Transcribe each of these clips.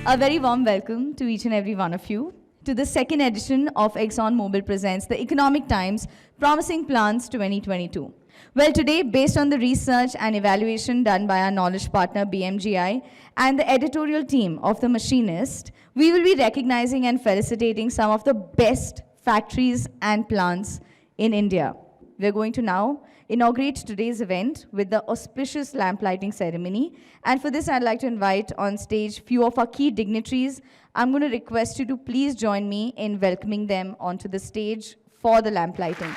A very warm welcome to each and every one of you to the second edition of ExxonMobil Presents the Economic Times Promising Plans 2022. Well, today, based on the research and evaluation done by our knowledge partner BMGI and the editorial team of The Machinist, we will be recognizing and felicitating some of the best factories and plants in India. We're going to now inaugurate today's event with the auspicious lamp lighting ceremony. And for this, I'd like to invite on stage few of our key dignitaries. I'm going to request you to please join me in welcoming them onto the stage for the lamp lighting.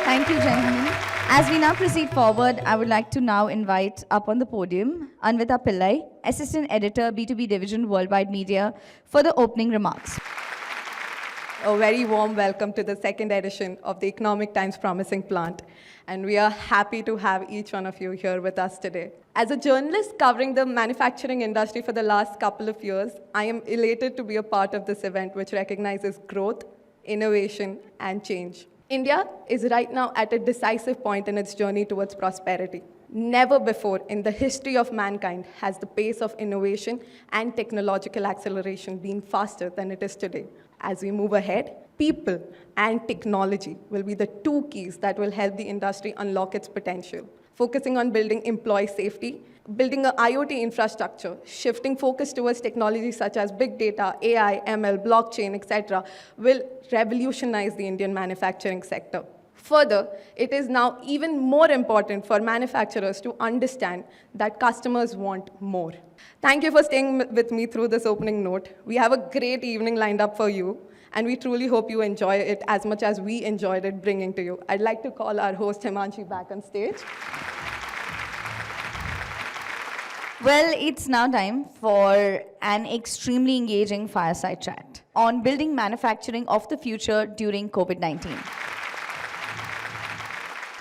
Thank you, gentlemen. As we now proceed forward, I would like to now invite up on the podium Anvita Pillai, Assistant Editor, B2B Division, Worldwide Media, for the opening remarks. A very warm welcome to the second edition of the Economic Times Promising Plant. And we are happy to have each one of you here with us today. As a journalist covering the manufacturing industry for the last couple of years, I am elated to be a part of this event which recognizes growth, innovation, and change. India is right now at a decisive point in its journey towards prosperity. Never before in the history of mankind has the pace of innovation and technological acceleration been faster than it is today. As we move ahead, people and technology will be the two keys that will help the industry unlock its potential. Focusing on building employee safety, building an IoT infrastructure, shifting focus towards technologies such as big data, AI, ML, blockchain, etc., will revolutionize the Indian manufacturing sector. Further, it is now even more important for manufacturers to understand that customers want more. Thank you for staying with me through this opening note. We have a great evening lined up for you, and we truly hope you enjoy it as much as we enjoyed it bringing to you. I'd like to call our host Himanshi back on stage. Well, it's now time for an extremely engaging fireside chat on building manufacturing of the future during COVID-19.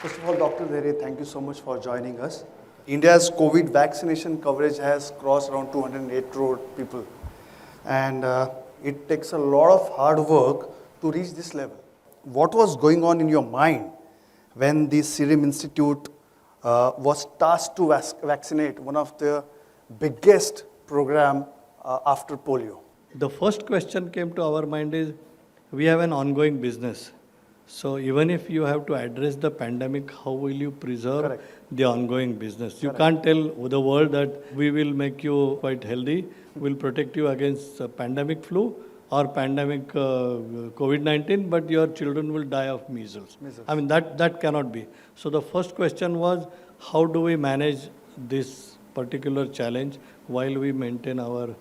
First of all, Dr. Dere, thank you so much for joining us. India's COVID vaccination coverage has crossed around 208 crore people. And it takes a lot of hard work to reach this level. What was going on in your mind when the Serum Institute was tasked to vaccinate one of the biggest program after polio? The first question came to our mind is, we have an ongoing business. So even if you have to address the pandemic, how will you preserve Correct. the ongoing business? You Correct. can't tell the world that we will make you quite healthy, we'll protect you against pandemic flu or pandemic COVID-19, but your children will die of measles. I mean, that cannot be. So the first question was, how do we manage this particular challenge while we maintain our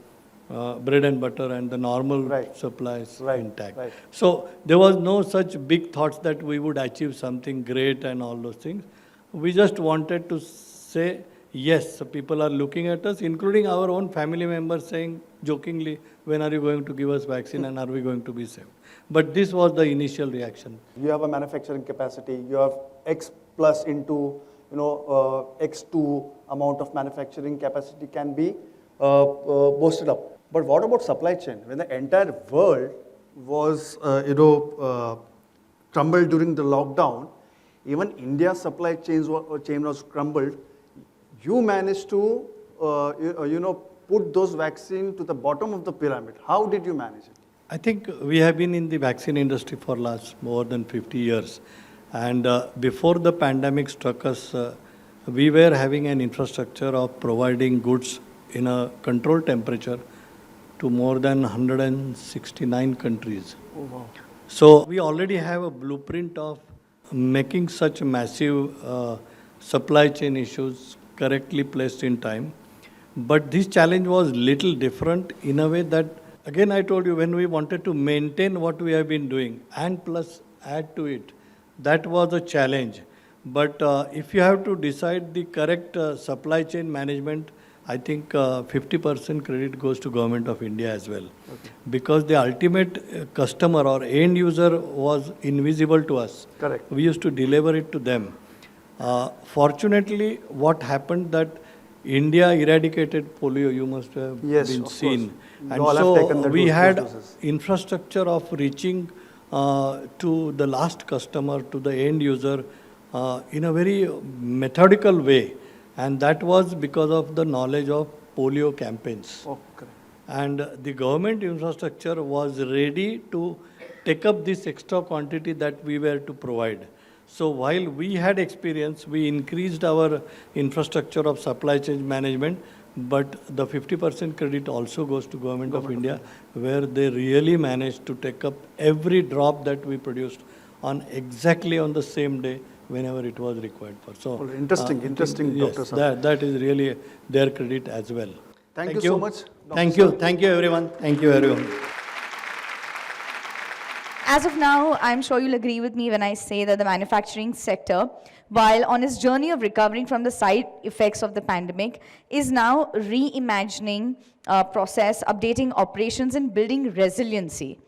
bread and butter and the normal supplies intact. Right. So there was no such big thoughts that we would achieve something great and all those things. We just wanted to say, yes, people are looking at us, including our own family members saying jokingly, when are you going to give us vaccine and are we going to be safe? But this was the initial reaction. You have a manufacturing capacity, you have X plus into X2 amount of manufacturing capacity can be boosted up. But what about supply chain? When the entire world was, crumbled during the lockdown, even India's supply chain was crumbled. You managed to, put those vaccines to the bottom of the pyramid. How did you manage it? I think we have been in the vaccine industry for last more than 50 years. And before the pandemic struck us, we were having an infrastructure of providing goods in a controlled temperature to more than 169 countries. Oh, wow. So we already have a blueprint of making such massive supply chain issues correctly placed in time. But this challenge was little different in a way that, again, I told you, when we wanted to maintain what we have been doing and plus add to it, that was a challenge. But if you have to decide the correct supply chain management I think 50% credit goes to Government of India as well. Because the ultimate customer or end user was invisible to us. Correct. We used to deliver it to them. Fortunately, what happened that India eradicated polio, you must have Yes, been of seen. course. We And all have so taken we those had doses. infrastructure of reaching to the last customer, to the end user in a very methodical way. And that was because of the knowledge of polio campaigns. Oh, correct. And the government infrastructure was ready to take up this extra quantity that we were to provide. So while we had experience, we increased our infrastructure of supply chain management, but the 50% credit also goes to Government of India, where they really managed to take up every drop that we produced on exactly on the same day whenever it was required for. So Well, interesting, yes, Dr. Sir. that is really their credit as well. Thank you so much, Dr. Thank Sir. you. Thank you, everyone. Thank you, everyone. As of now, I'm sure you'll agree with me when I say that the manufacturing sector, while on its journey of recovering from the side effects of the pandemic, is now reimagining process, updating operations, and building resiliency.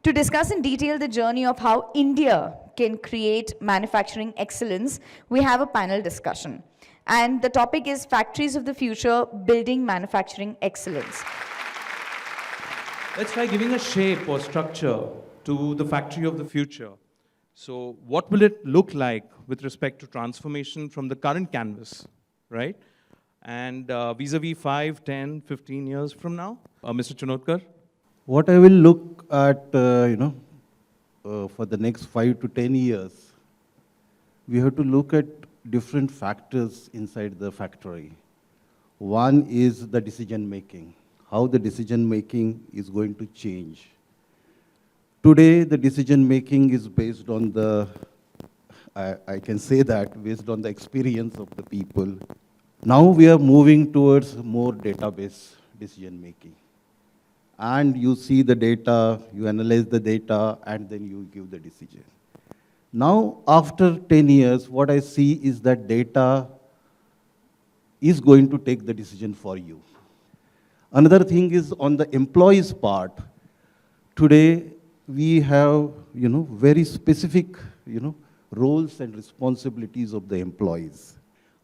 To discuss in detail the journey of how India can create manufacturing excellence, we have a panel discussion. And the topic is Factories of the Future, Building Manufacturing Excellence. Let's try giving a shape or structure to the factory of the future. So what will it look like with respect to transformation from the current canvas, right? And vis-a-vis 5, 10, 15 years from now? Mr. Chanotkar? What I will look at, for the next 5 to 10 years, we have to look at different factors inside the factory. One is the decision making, how the decision making is going to change. Today, the decision making is based on the, I can say that, based on the experience of the people. Now we are moving towards more database decision making. And you see the data, you analyze the data, and then you give the decision. Now, after 10 years, what I see is that data is going to take the decision for you. Another thing is on the employees' part. Today, we have, very specific, roles and responsibilities of the employees.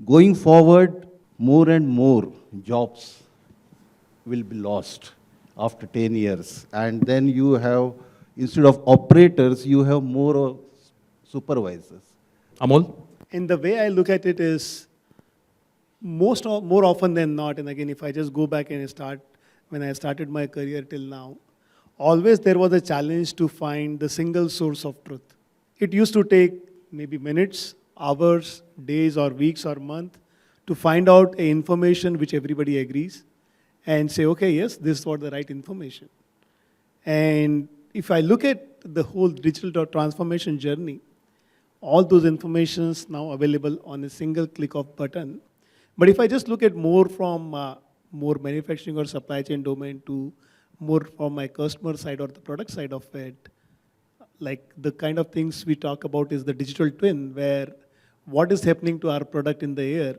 Going forward, more and more jobs will be lost after 10 years. And then you have, instead of operators, you have more supervisors. Amol? And the way I look at it is, more often than not, and again, if I just go back and start, when I started my career till now, always there was a challenge to find the single source of truth. It used to take maybe minutes, hours, days or weeks or month to find out a information which everybody agrees and say, okay, yes, this is what the right information. And if I look at the whole digital transformation journey, all those informations now available on a single click of button. But if I just look at more from more manufacturing or supply chain domain to more from my customer side or the product side of it, like the kind of things we talk about is the digital twin, where what is happening to our product in the air,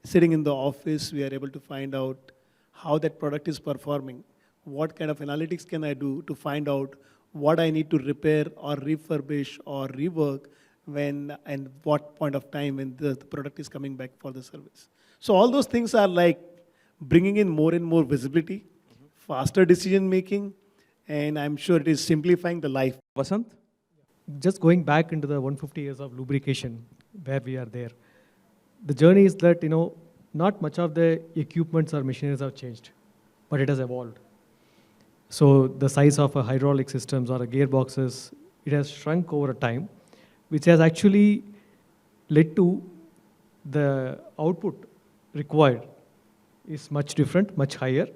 sitting in the office, we are able to find out how that product is performing, what kind of analytics can I do to find out what I need to repair or refurbish or rework when and what point of time when the product is coming back for the service. So all those things are like bringing in more and more visibility, faster decision making, and I'm sure it is simplifying the life. Vasant? Just going back into the 150 years of lubrication, where we are there, the journey is that, not much of the equipments or machineries have changed, but it has evolved. So the size of a hydraulic systems or a gearboxes, it has shrunk over time, which has actually led to the output required is much different, much higher,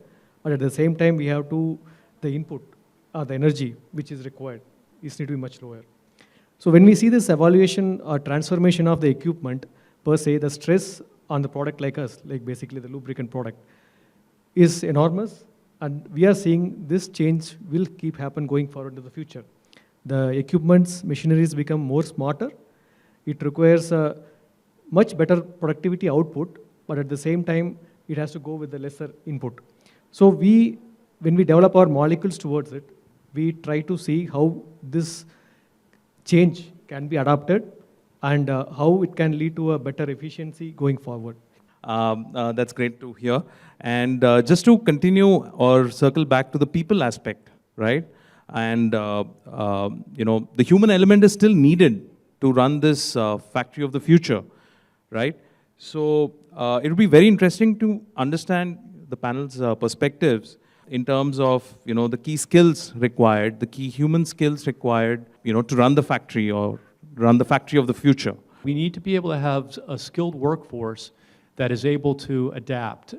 but at the same time we have to, the input or the energy which is required is need to be much lower. So when we see this evaluation or transformation of the equipment per se, the stress on the product like us, like basically the lubricant product, is enormous, and we are seeing this change will keep happen going forward into the future. The equipments, machineries become more smarter. It requires a much better productivity output, but at the same time, it has to go with the lesser input. So when we develop our molecules towards it, we try to see how this change can be adapted and how it can lead to a better efficiency going forward. That's great to hear. And just to continue or circle back to the people aspect, right? And the human element is still needed to run this factory of the future, right? So it would be very interesting to understand the panel's perspectives in terms of the key skills required, the key human skills required, to run the factory or run the factory of the future. We need to be able to have a skilled workforce that is able to adapt.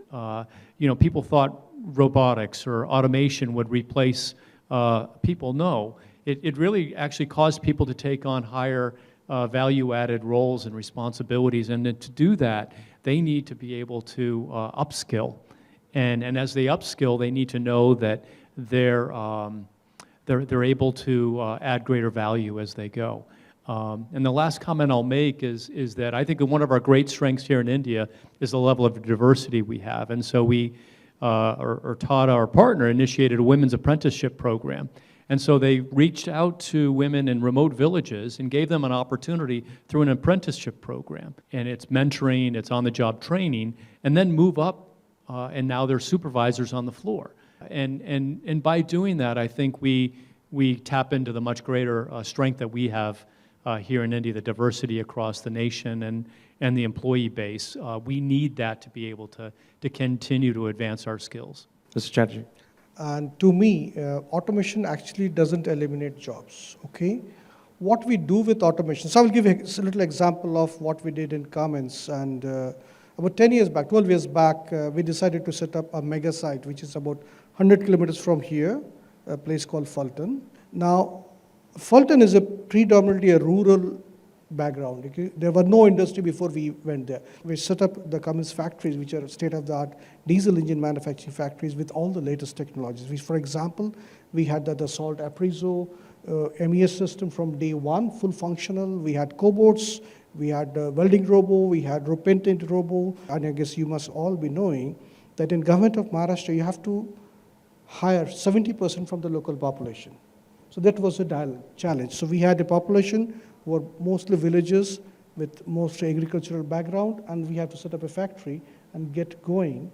People thought robotics or automation would replace people. No, it really actually caused people to take on higher value-added roles and responsibilities, and to do that, they need to be able to upskill. And as they upskill, they need to know that they're able to add greater value as they go. And the last comment I'll make is that I think one of our great strengths here in India is the level of diversity we have. And so we, or Tata, our partner, initiated a women's apprenticeship program. And so they reached out to women in remote villages and gave them an opportunity through an apprenticeship program. And it's mentoring, it's on-the-job training, and then move up, and now they're supervisors on the floor. And by doing that, I think we tap into the much greater strength that we have here in India, the diversity across the nation and the employee base. We need that to be able to continue to advance our skills. Mr. Chatterjee. And to me, automation actually doesn't eliminate jobs, okay? What we do with automation, so I will give a little example of what we did in Cummins. And about 10 years back, 12 years back, we decided to set up a mega site, which is about 100 kilometers from here, a place called Fulton. Now, Fulton is predominantly a rural background. Okay? There were no industry before we went there. We set up the Cummins factories, which are state-of-the-art diesel engine manufacturing factories with all the latest technologies. For example, we had the Dassault Aprizo MES system from day one, full functional. We had cobots, we had welding robo, we had repentant robo. And I guess you must all be knowing that in government of Maharashtra, you have to hire 70% from the local population. So that was a challenge. So we had a population who were mostly villagers with mostly agricultural background, and we had to set up a factory and get going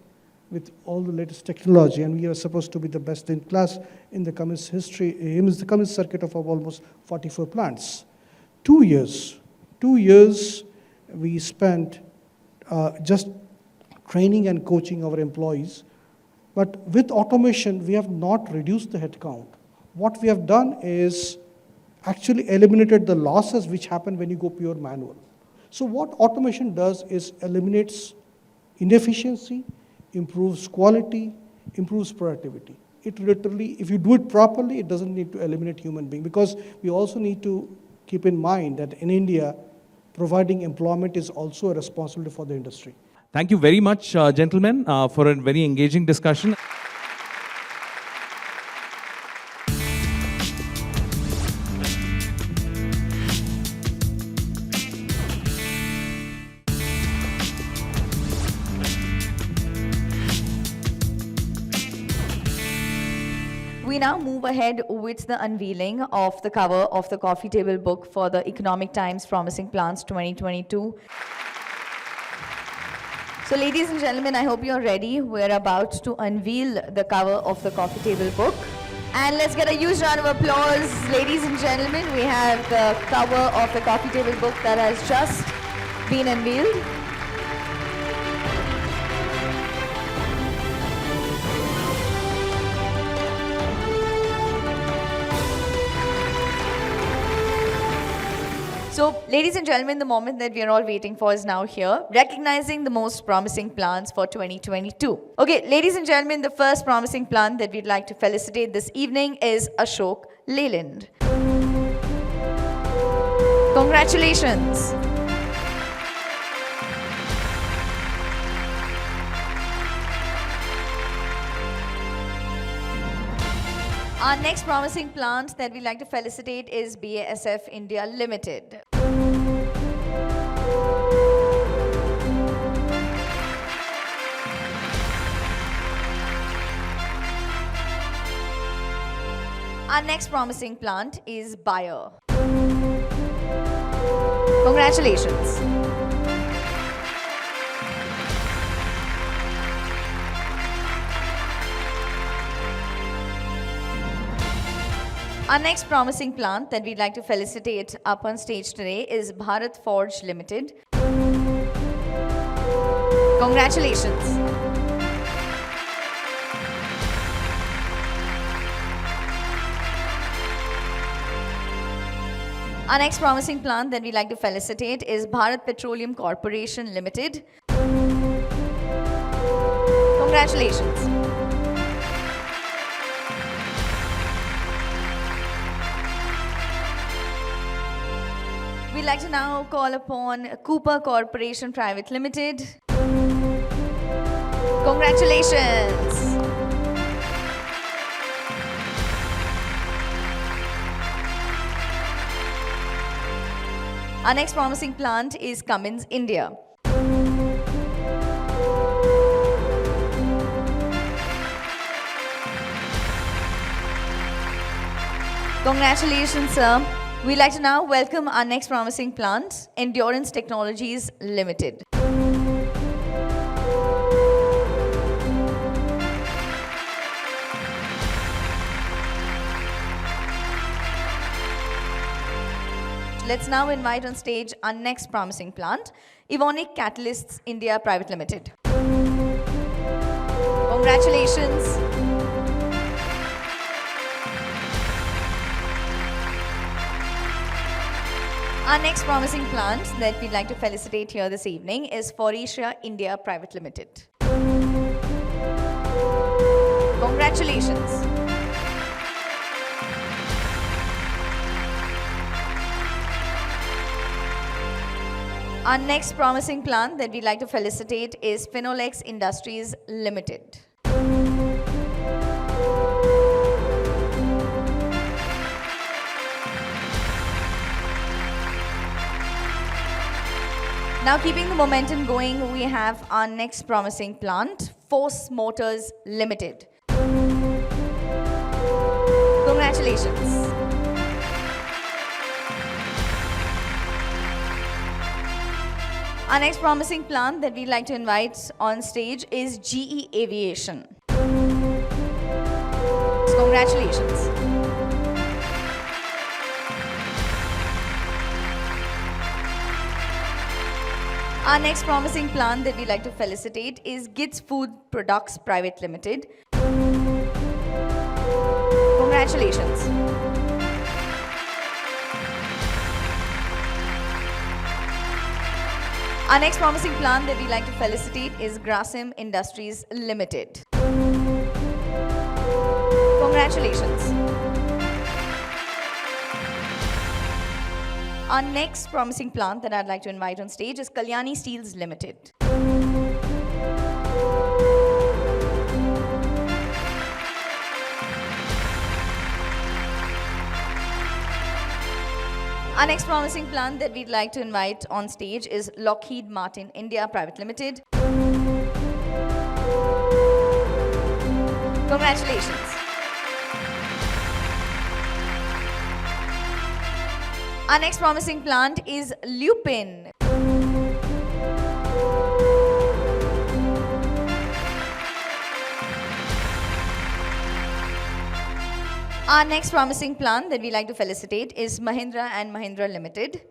with all the latest technology. And we are supposed to be the best in class in the Cummins history, in the Cummins circuit of almost 44 plants. 2 years we spent just training and coaching our employees. But with automation, we have not reduced the headcount. What we have done is actually eliminated the losses which happen when you go pure manual. So what automation does is eliminates inefficiency, improves quality, improves productivity. It literally, if you do it properly, it doesn't need to eliminate human being, because we also need to keep in mind that in India, providing employment is also a responsibility for the industry. Thank you very much, gentlemen, for a very engaging discussion. We now move ahead with the unveiling of the cover of the coffee table book for the Economic Times Promising Plants 2022. So ladies and gentlemen, I hope you're ready. We're about to unveil the cover of the coffee table book. And let's get a huge round of applause. Ladies and gentlemen, we have the cover of the coffee table book that has just been unveiled. So, ladies and gentlemen, the moment that we are all waiting for is now here, recognizing the most promising plants for 2022. Okay, ladies and gentlemen, the first promising plant that we'd like to felicitate this evening is Ashok Leyland. Congratulations. Our next promising plant that we'd like to felicitate is BASF India Limited. Our next promising plant is Bayer. Congratulations. Our next promising plant that we'd like to felicitate up on stage today is Bharat Forge Limited. Congratulations. Our next promising plant that we'd like to felicitate is Bharat Petroleum Corporation Limited. Congratulations. We'd like to now call upon Cooper Corporation Private Limited. Congratulations. Our next promising plant is Cummins, India. Congratulations, sir. We'd like to now welcome our next promising plant, Endurance Technologies Limited. Let's now invite on stage our next promising plant, Evonik Catalysts India Private Limited. Congratulations. Our next promising plant that we'd like to felicitate here this evening is Faurecia India Private Limited. Congratulations. Our next promising plant that we'd like to felicitate is Finolex Industries Limited. Now, keeping the momentum going, we have our next promising plant, Force Motors Limited. Congratulations. Our next promising plant that we'd like to invite on stage is GE Aviation. Congratulations. Our next promising plant that we'd like to felicitate is Gids Food Products Private Limited. Congratulations. Our next promising plant that we'd like to felicitate is Grasim Industries Limited. Congratulations. Our next promising plant that I'd like to invite on stage is Kalyani Steels Limited. Our next promising plant that we'd like to invite on stage is Lockheed Martin India Private Limited. Congratulations. Our next promising plant is Lupin. Our next promising plant that we like to felicitate is Mahindra and Mahindra Limited.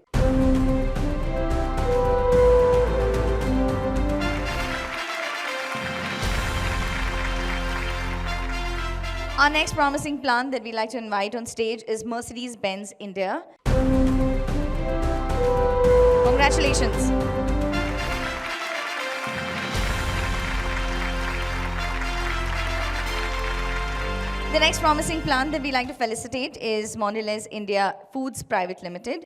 Our next promising plant that we like to invite on stage is Mercedes-Benz India. Congratulations. The next promising plant that we like to felicitate is Mondelez India Foods Private Limited.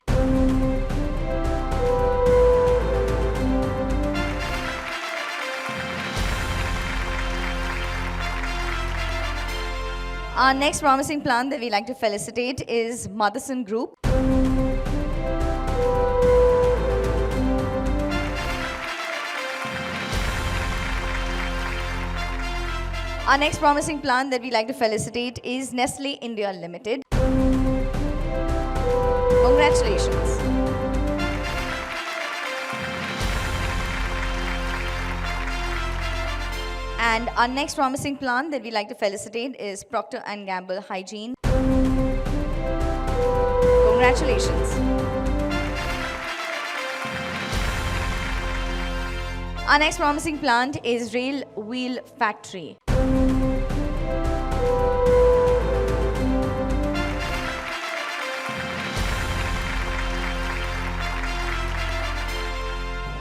Our next promising plant that we like to felicitate is Motherson Group. Our next promising plant that we like to felicitate is Nestle India Limited. Congratulations. And our next promising plant that we'd like to felicitate is Procter & Gamble Hygiene. Congratulations. Our next promising plant is Rail Wheel Factory.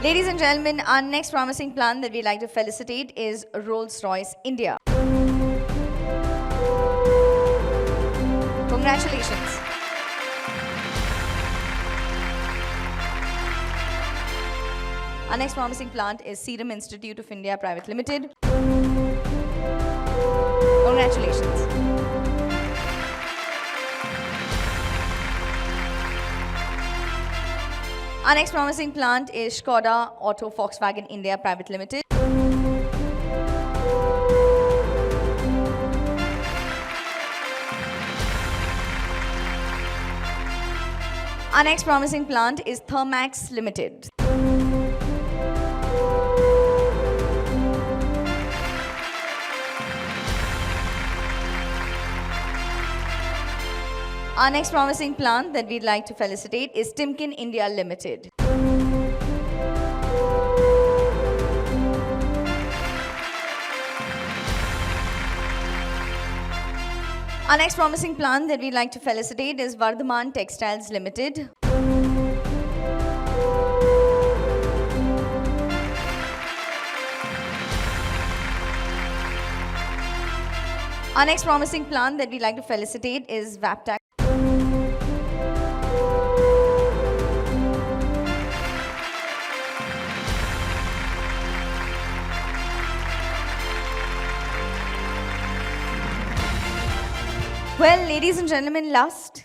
Ladies and gentlemen, our next promising plant that we'd like to felicitate is Rolls-Royce India. Congratulations. Our next promising plant is Serum Institute of India Private Limited. Congratulations. Our next promising plant is Skoda Auto Volkswagen India Private Limited. Our next promising plant is Thermax Limited. Our next promising plant that we'd like to felicitate is Timken India Limited. Our next promising plant that we'd like to felicitate is Vardhaman Textiles Limited. Our next promising plant that we'd like to felicitate is Vaptac. Well, ladies and gentlemen, last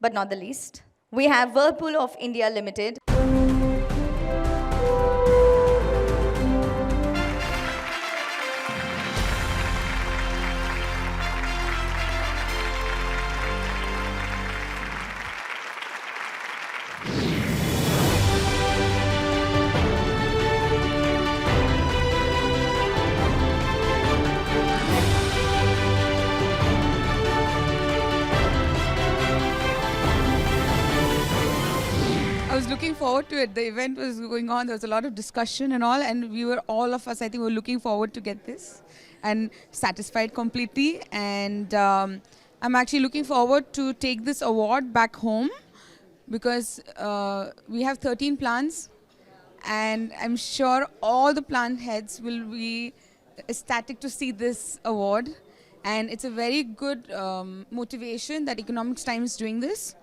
but not the least, we have Whirlpool of India Limited. I was looking forward to it. The event was going on. There was a lot of discussion and all, and we were all of us, I think, were looking forward to get this and satisfied completely. And I'm actually looking forward to take this award back home because we have 13 plants, and I'm sure all the plant heads will be ecstatic to see this award. And it's a very good motivation that Economics Times is doing this,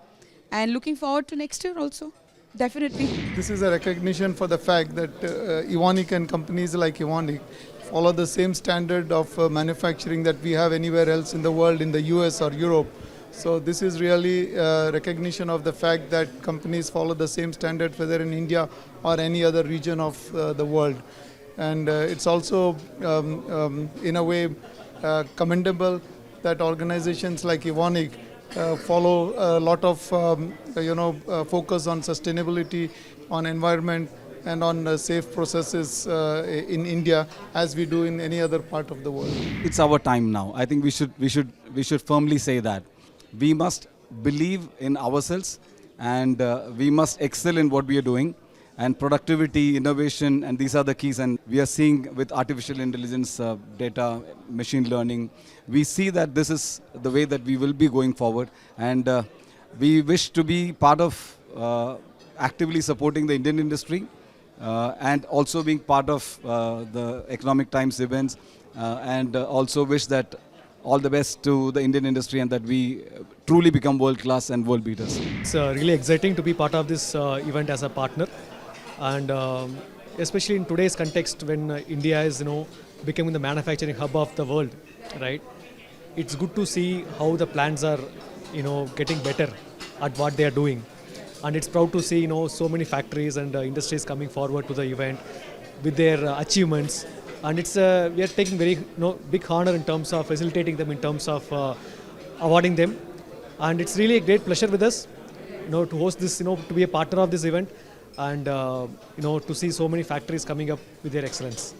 and looking forward to next year also. Definitely. This is a recognition for the fact that Evonik and companies like Evonik follow the same standard of manufacturing that we have anywhere else in the world, in the US or Europe. So this is really recognition of the fact that companies follow the same standard whether in India or any other region of the world. And it's also in a way commendable that organizations like Evonik follow a lot of focus on sustainability, on environment, and on safe processes in India, as we do in any other part of the world. It's our time now. I think we should firmly say that we must believe in ourselves, and we must excel in what we are doing. And productivity, innovation, and these are the keys. And we are seeing with artificial intelligence, data, machine learning, we see that this is the way that we will be going forward. And we wish to be part of actively supporting the Indian industry and also being part of the Economic Times events, and also wish that all the best to the Indian industry and that we truly become world class and world beaters. It's really exciting to be part of this event as a partner. And especially in today's context when India is becoming the manufacturing hub of the world, right? It's good to see how the plants are getting better at what they are doing, and it's proud to see so many factories and industries coming forward to the event with their achievements, and it's we are taking very big honor in terms of facilitating them, in terms of awarding them, and it's really a great pleasure with us. to host this, to be a partner of this event, and to see so many factories coming up with their excellence.